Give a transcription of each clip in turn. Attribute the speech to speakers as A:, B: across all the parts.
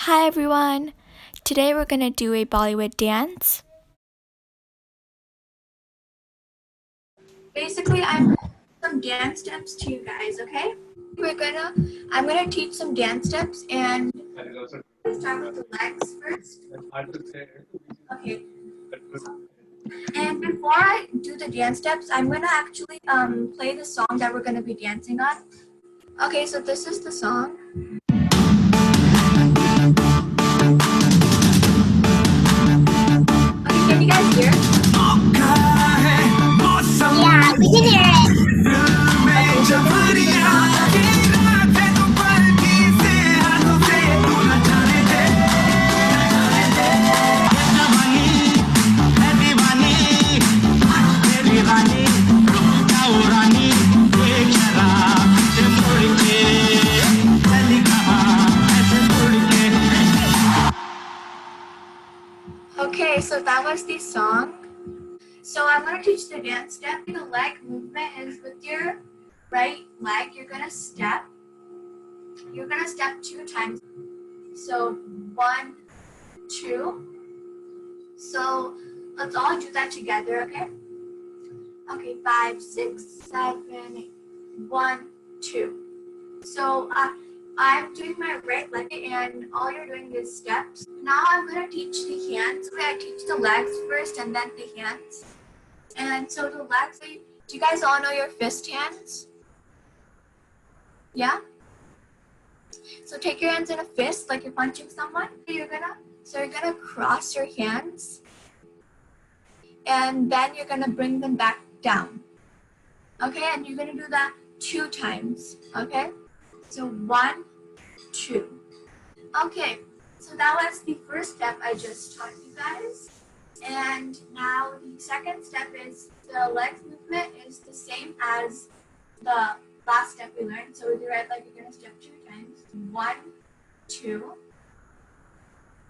A: Hi everyone! Today we're gonna do a Bollywood dance.
B: Basically, I'm some dance steps to you guys, okay? I'm gonna teach some dance steps and start with the legs first. Okay. And before I do the dance steps, I'm gonna actually play the song that we're gonna be dancing on. Okay, so this is the song. Okay, can you guys hear?
C: Yeah, we can hear it.
B: Okay, so this is the song. Okay, so that was the song. So I'm going to teach the dance step. The leg movement is with your right leg. You're going to step 2 times. So 1, 2. So let's all do that together, okay? Okay, 5, 6, 7, 8. 1, 2. So I'm doing my right leg and all you're doing is steps. Now I'm going to teach the hands. Okay, I teach the legs first and then the hands. And so the legs, do you guys all know your fist hands? Yeah? So take your hands in a fist like you're punching someone. You're gonna cross your hands and then you're gonna bring them back down. Okay, and you're gonna do that 2 times. Okay? So 1, 2. Okay, so that was the first step I just taught you guys. And now the second step is the legs movement is the same as the last step we learned. So with your right leg, you're going to step 2 times. 1, 2.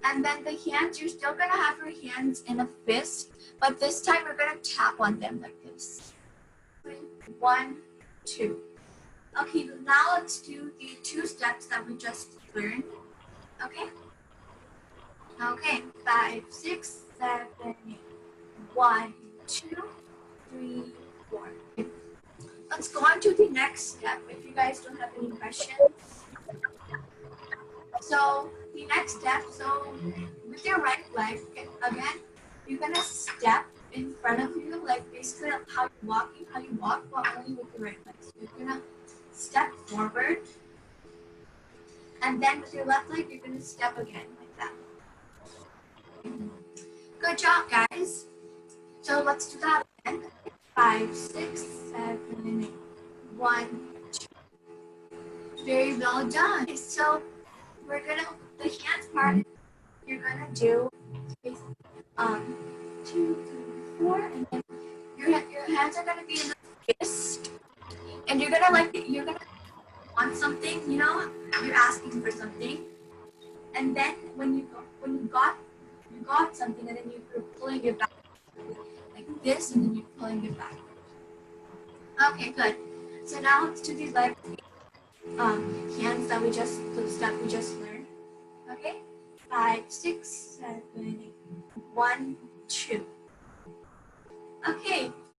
B: And then the hands, you're still going to have your hands in a fist, but this time you're going to tap on them like this. 1, 2. Okay, now let's do the 2 steps that we just learned. Okay? Okay, 5, 6, 7, 8. 1, 2, 3, 4. Let's go on to the next step if you guys don't have any questions. So the next step, so with your right leg, again, you're gonna step in front of you, like basically how you walk, but only with the right leg. So you're gonna step forward, and then with your left leg, you're gonna step again like that. Good job, guys. So let's do that again. 5, 6, 7, 8. 1, 2. Very well done. So we're gonna the hands part. You're gonna do 2, 3, 4, and then your hands are gonna be in the fist, and you're gonna want something. You know, you're asking for something, and then when you got something, and then you're pulling it back like this, and then you're pulling it back. Okay, good. So now let's do the leg hands the step we just learned. Okay, 5, 6, 7, 8. 1, 2. Okay,